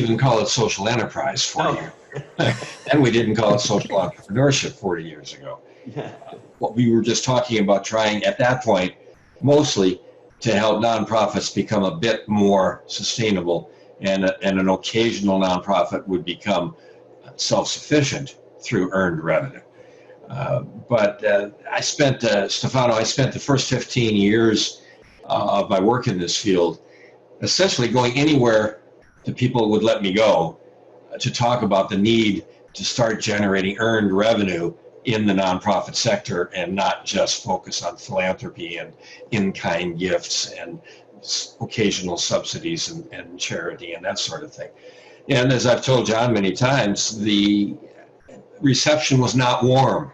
even call it social enterprise 40 No. years. And we didn't call it social entrepreneurship 40 years ago. Yeah. What we were just talking about trying at that point, mostly to help nonprofits become a bit more sustainable, and an occasional nonprofit would become self-sufficient through earned revenue. But Stefano, I spent the first 15 years of my work in this field essentially going anywhere the people would let me go to talk about the need to start generating earned revenue in the nonprofit sector, and not just focus on philanthropy and in-kind gifts and occasional subsidies and charity and that sort of thing. And as I've told John many times, the reception was not warm.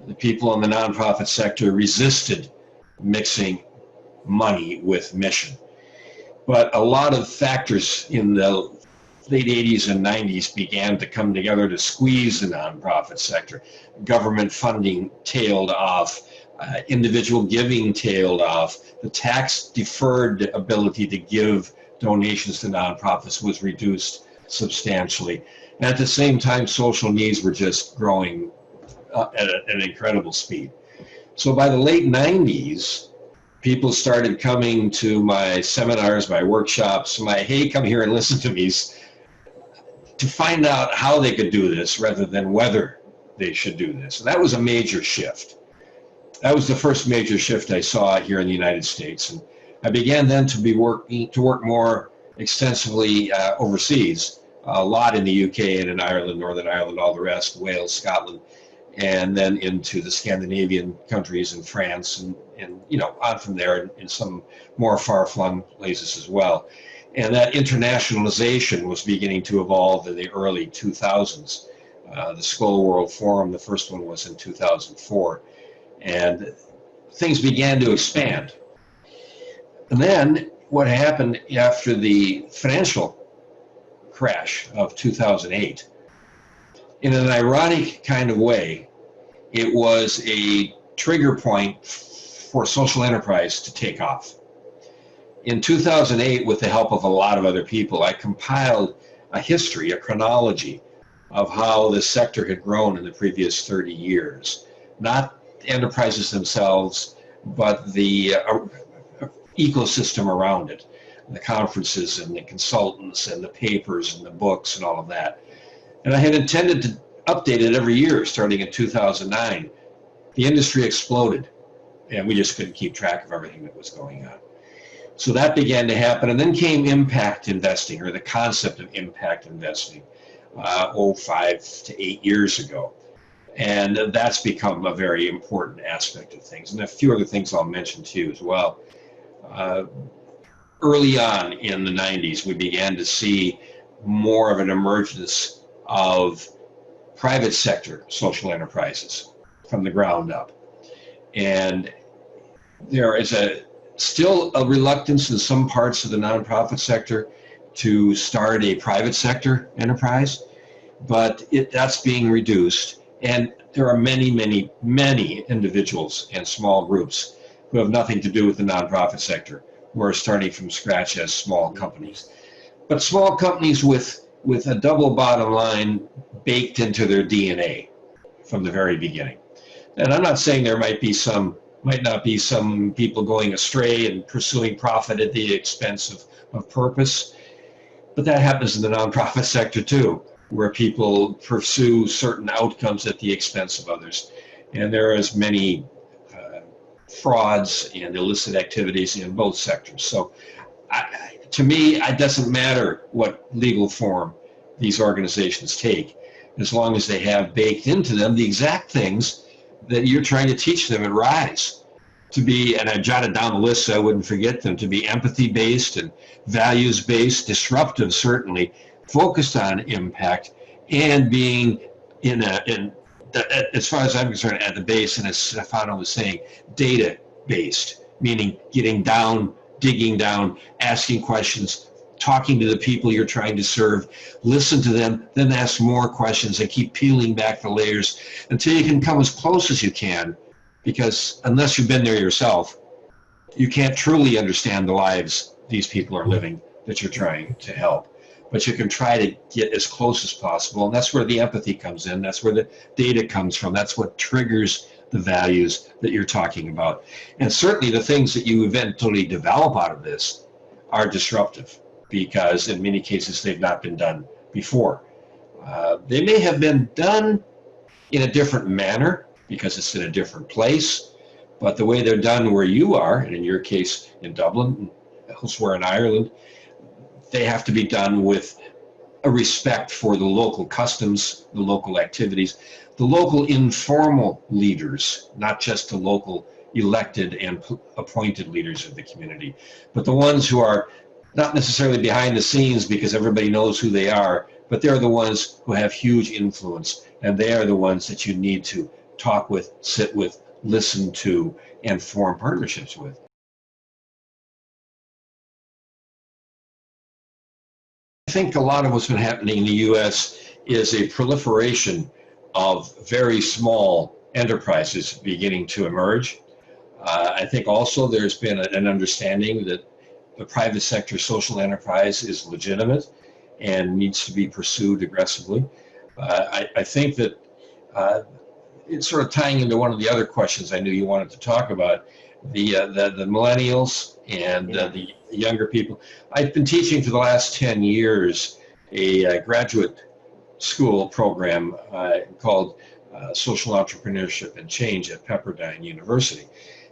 The people in the nonprofit sector resisted mixing money with mission. But a lot of factors in the late 80s and 90s began to come together to squeeze the nonprofit sector. Government funding tailed off, individual giving tailed off, the tax deferred ability to give donations to nonprofits was reduced substantially. And at the same time, social needs were just growing at an incredible speed. So by the late 90s, people started coming to my seminars, my workshops, my, hey, come here and listen to me, to find out how they could do this rather than whether they should do this. And that was a major shift. That was the first major shift I saw here in the United States. And I began then to work more extensively overseas, a lot in the UK and in Ireland, Northern Ireland, all the rest, Wales, Scotland, and then into the Scandinavian countries and France, and on from there in some more far-flung places as well. And that internationalization was beginning to evolve in the early 2000s. The Skull World Forum, the first one was in 2004, and things began to expand. And then what happened after the financial crash of 2008, in an ironic kind of way, it was a trigger point for social enterprise to take off. In 2008, with the help of a lot of other people, I compiled a history, a chronology of how the sector had grown in the previous 30 years. Not enterprises themselves, but the ecosystem around it, the conferences and the consultants and the papers and the books and all of that. And I had intended to update it every year starting in 2009. The industry exploded, and we just couldn't keep track of everything that was going on. So that began to happen, and then came impact investing, or the concept of impact investing, 5 to 8 years ago. And that's become a very important aspect of things. And a few other things I'll mention to you as well. Early on in the 90s, we began to see more of an emergence of private sector social enterprises from the ground up. And there is still a reluctance in some parts of the nonprofit sector to start a private sector enterprise, but that's being reduced. And there are many, many, many individuals and small groups who have nothing to do with the nonprofit sector, who are starting from scratch as small companies. But small companies with a double bottom line baked into their DNA from the very beginning. And I'm not saying there might not be some people going astray and pursuing profit at the expense of purpose, but that happens in the nonprofit sector too, where people pursue certain outcomes at the expense of others. And there are as many frauds and illicit activities in both sectors. So to me, it doesn't matter what legal form these organizations take, as long as they have baked into them the exact things that you're trying to teach them at RISE. To be, and I jotted down the list so I wouldn't forget them, to be empathy-based and values-based, disruptive certainly, focused on impact, and being as far as I'm concerned, at the base, and as Stefano was saying, data-based, meaning getting down, digging down, asking questions, talking to the people you're trying to serve, listen to them, then ask more questions and keep peeling back the layers until you can come as close as you can, because unless you've been there yourself, you can't truly understand the lives these people are living that you're trying to help. but you can try to get as close as possible. And that's where the empathy comes in. That's where the data comes from. That's what triggers the values that you're talking about. And certainly the things that you eventually develop out of this are disruptive, because in many cases they've not been done before. They may have been done in a different manner because it's in a different place, but the way they're done where you are, and in your case in Dublin, elsewhere in Ireland, they have to be done with a respect for the local customs, the local activities, the local informal leaders, not just the local elected and appointed leaders of the community, but the ones who are not necessarily behind the scenes because everybody knows who they are, but they're the ones who have huge influence, and they are the ones that you need to talk with, sit with, listen to, and form partnerships with. I think a lot of what's been happening in the U.S. is a proliferation of very small enterprises beginning to emerge. I think also there's been an understanding that the private sector social enterprise is legitimate and needs to be pursued aggressively. I think that it's sort of tying into one of the other questions I knew you wanted to talk about, the millennials and the younger people. I've been teaching for the last 10 years a graduate school program called Social Entrepreneurship and Change at Pepperdine University.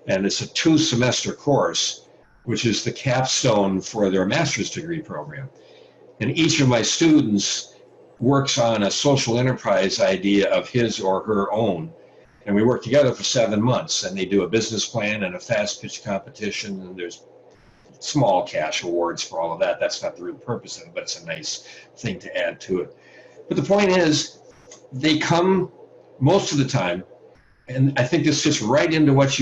And it's a 2-semester course, which is the capstone for their master's degree program. And each of my students works on a social enterprise idea of his or her own. And we work together for 7 months, and they do a business plan and a fast pitch competition, and there's small cash awards for all of that. That's not the real purpose of it, but it's a nice thing to add to it. But the point is, they come most of the time, and I think this fits right into what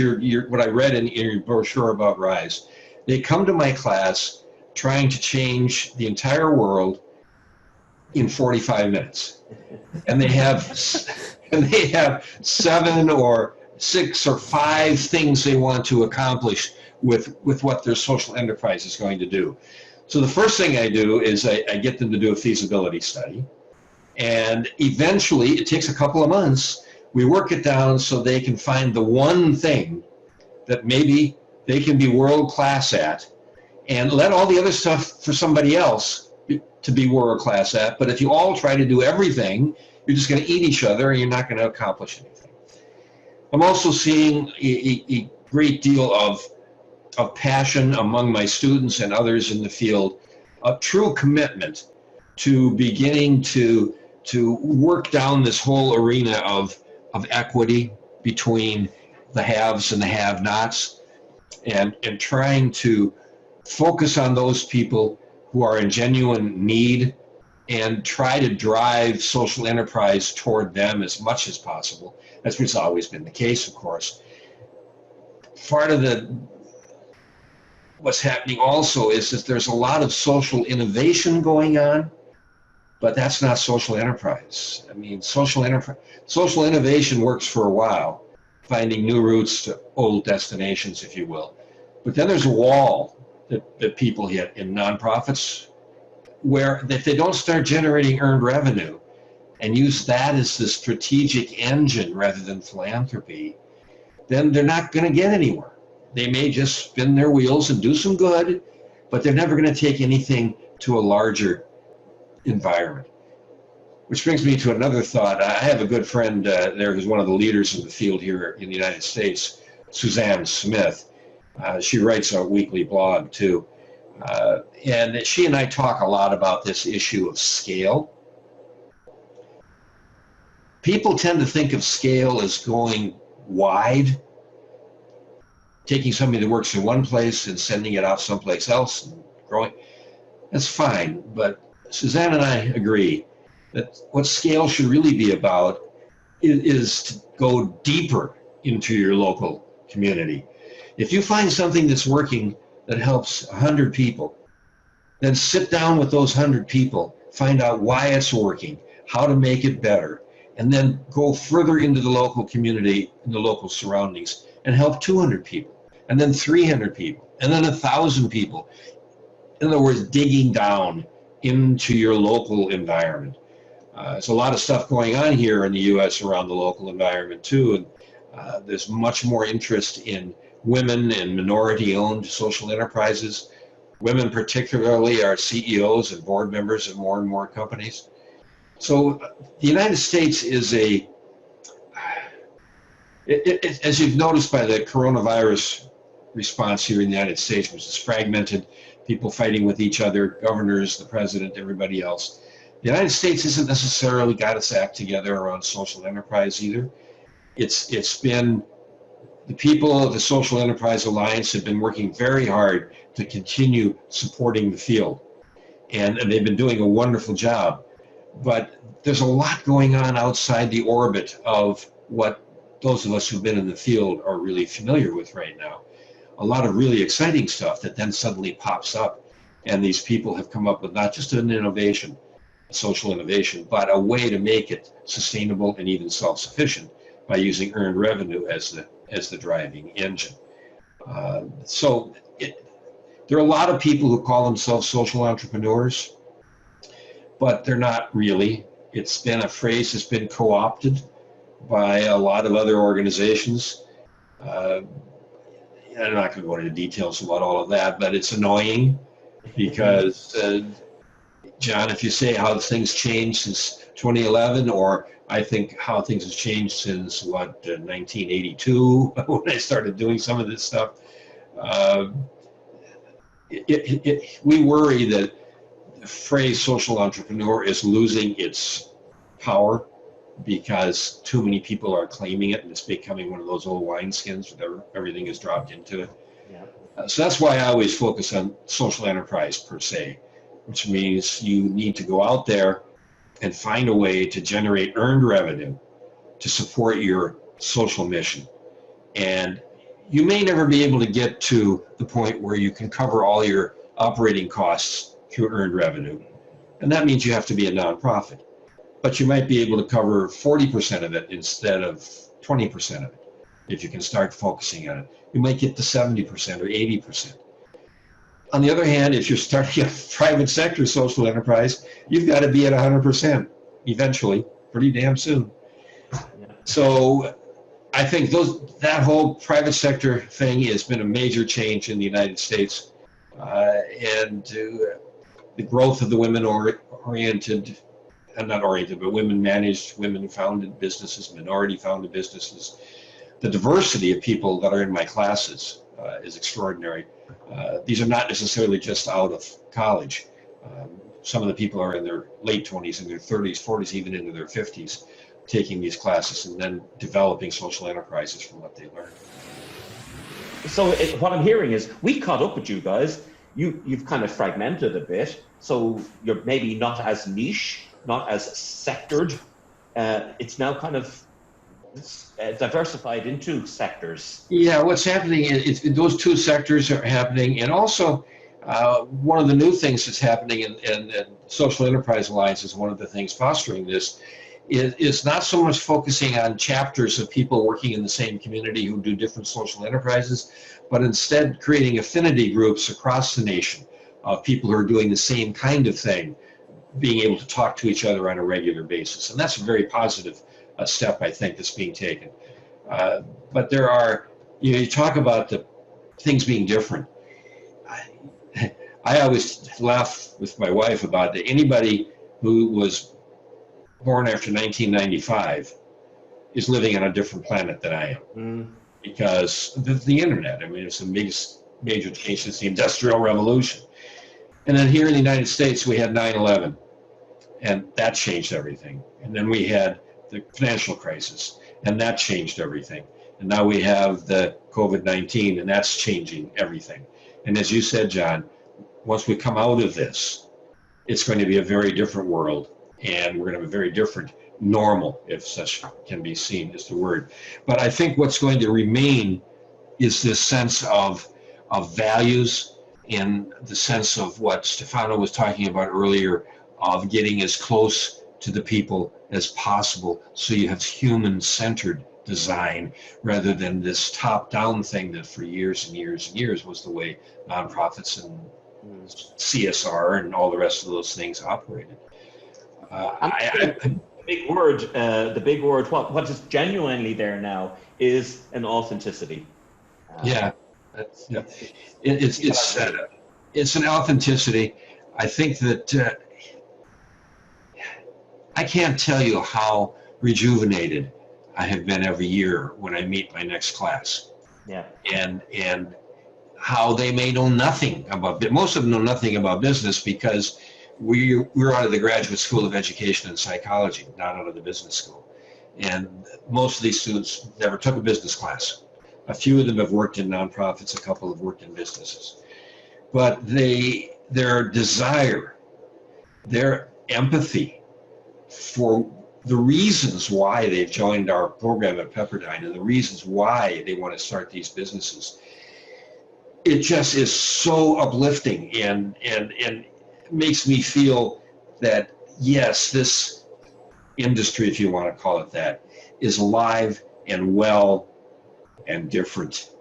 what I read in your brochure about RISE. They come to my class trying to change the entire world in 45 minutes. And they have 7 or 6 or 5 things they want to accomplish with what their social enterprise is going to do. So the first thing I do is I get them to do a feasibility study. And eventually, it takes a couple of months, we work it down so they can find the one thing that maybe they can be world class at, and let all the other stuff for somebody else to be world class at. But if you all try to do everything, you're just going to eat each other and you're not going to accomplish anything. I'm also seeing a great deal of passion among my students and others in the field, a true commitment to beginning to work down this whole arena of equity between the haves and the have-nots, and trying to focus on those people who are in genuine need and try to drive social enterprise toward them as much as possible. That's what's always been the case, of course. Part of what's happening also is that there's a lot of social innovation going on, but that's not social enterprise. I mean, social innovation works for a while, finding new routes to old destinations, if you will. But then there's a wall that people hit in nonprofits, where if they don't start generating earned revenue and use that as the strategic engine rather than philanthropy, then they're not going to get anywhere. They may just spin their wheels and do some good, but they're never going to take anything to a larger environment. Which brings me to another thought. I have a good friend there who's one of the leaders in the field here in the United States, Suzanne Smith. She writes a weekly blog too. And she and I talk a lot about this issue of scale. People tend to think of scale as going wide, taking somebody that works in one place and sending it out someplace else and growing. That's fine, but Suzanne and I agree that what scale should really be about is to go deeper into your local community. If you find something that's working that helps 100 people, then sit down with those 100 people, find out why it's working, how to make it better, and then go further into the local community, in the local surroundings, and help 200 people, and then 300 people, and then 1,000 people. In other words, digging down into your local environment. There's a lot of stuff going on here in the U.S. around the local environment too, and there's much more interest in women and minority-owned social enterprises. Women particularly are CEOs and board members of more and more companies. So the United States is as you've noticed by the coronavirus response here in the United States, which is fragmented, people fighting with each other, governors, the president, everybody else. The United States hasn't necessarily got its act together around social enterprise either. It's been, the people of the Social Enterprise Alliance have been working very hard to continue supporting the field. And they've been doing a wonderful job. But there's a lot going on outside the orbit of what those of us who've been in the field are really familiar with right now. A lot of really exciting stuff that then suddenly pops up. And these people have come up with not just an innovation, a social innovation, but a way to make it sustainable and even self-sufficient by using earned revenue as the driving engine. There are a lot of people who call themselves social entrepreneurs, but they're not really. It's been a phrase that's been co-opted by a lot of other organizations. I'm not going to go into details about all of that, but it's annoying because, John, if you say how things changed since 2011, or I think how things have changed since, 1982, when I started doing some of this stuff, we worry that the phrase social entrepreneur is losing its power because too many people are claiming it, and it's becoming one of those old wineskins where everything is dropped into it. Yeah. So that's why I always focus on social enterprise per se, which means you need to go out there and find a way to generate earned revenue to support your social mission. And you may never be able to get to the point where you can cover all your operating costs through earned revenue. And that means you have to be a nonprofit. But you might be able to cover 40% of it instead of 20% of it if you can start focusing on it. You might get to 70% or 80%. On the other hand, if you're starting a private sector social enterprise, you've got to be at 100% eventually, pretty damn soon. Yeah. So I think that whole private sector thing has been a major change in the United States, and the growth of the women-oriented, not oriented, but women-managed, women-founded businesses, minority-founded businesses. The diversity of people that are in my classes is extraordinary. These are not necessarily just out of college. Some of the people are in their late 20s, in their 30s, 40s, even into their 50s, taking these classes and then developing social enterprises from what they learn. So what I'm hearing is we caught up with you guys. You've kind of fragmented a bit, so you're maybe not as niche, not as sectored. It's now kind of diversified into sectors. Yeah, what's happening is those two sectors are happening, and also one of the new things that's happening in Social Enterprise Alliance is one of the things fostering this is not so much focusing on chapters of people working in the same community who do different social enterprises, but instead creating affinity groups across the nation of people who are doing the same kind of thing, being able to talk to each other on a regular basis. And that's a very positive step, I think, that's being taken. But there are, you talk about the things being different. I always laugh with my wife about that. Anybody who was born after 1995 is living on a different planet than I am, because the internet, I mean, it's the biggest major change since the Industrial Revolution. And then here in the United States, we had 9/11, and that changed everything. And then we had the financial crisis, and that changed everything. And now we have the COVID-19, and that's changing everything. And as you said, John, once we come out of this, it's going to be a very different world, and we're going to have a very different normal, if such can be seen as the word. But I think what's going to remain is this sense of values, in the sense of what Stefano was talking about earlier, of getting as close to the people as possible, so you have human-centered design rather than this top-down thing that for years and years and years was the way nonprofits and Mm. CSR and all the rest of those things operated. And the big word, what is genuinely there now is an authenticity. Yeah, yeah. It's It's an authenticity. I think that I can't tell you how rejuvenated I have been every year when I meet my next class, yeah, and how they may know nothing about, most of them know nothing about business because we're out of the Graduate School of Education and Psychology, not out of the business school. And most of these students never took a business class. A few of them have worked in nonprofits, a couple have worked in businesses. But their desire, their empathy for the reasons why they've joined our program at Pepperdine and the reasons why they want to start these businesses, it just is so uplifting and makes me feel that, yes, this industry, if you want to call it that, is alive and well and different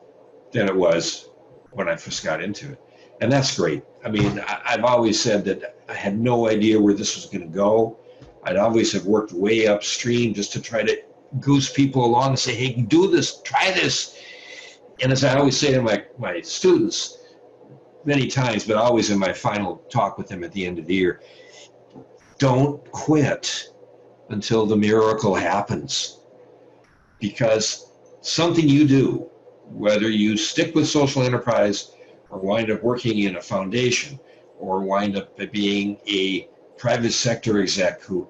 than it was when I first got into it. And that's great. I mean, I've always said that I had no idea where this was going to go. I'd always have worked way upstream just to try to goose people along and say, hey, do this, try this. And as I always say to my students many times, but always in my final talk with them at the end of the year, don't quit until the miracle happens. Because something you do, whether you stick with social enterprise or wind up working in a foundation or wind up being a private sector exec who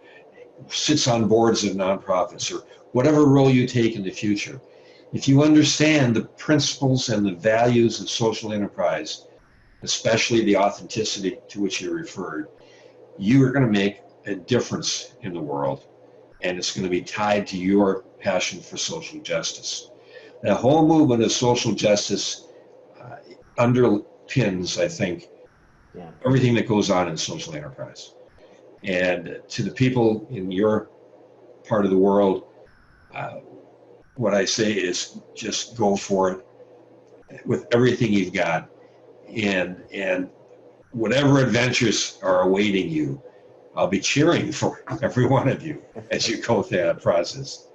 sits on boards of nonprofits or whatever role you take in the future, if you understand the principles and the values of social enterprise, especially the authenticity to which you referred, you are going to make a difference in the world, and it's going to be tied to your passion for social justice. The whole movement of social justice underpins, I think, everything that goes on in social enterprise. And to the people in your part of the world, what I say is just go for it with everything you've got, and whatever adventures are awaiting you, I'll be cheering for every one of you as you go through that process.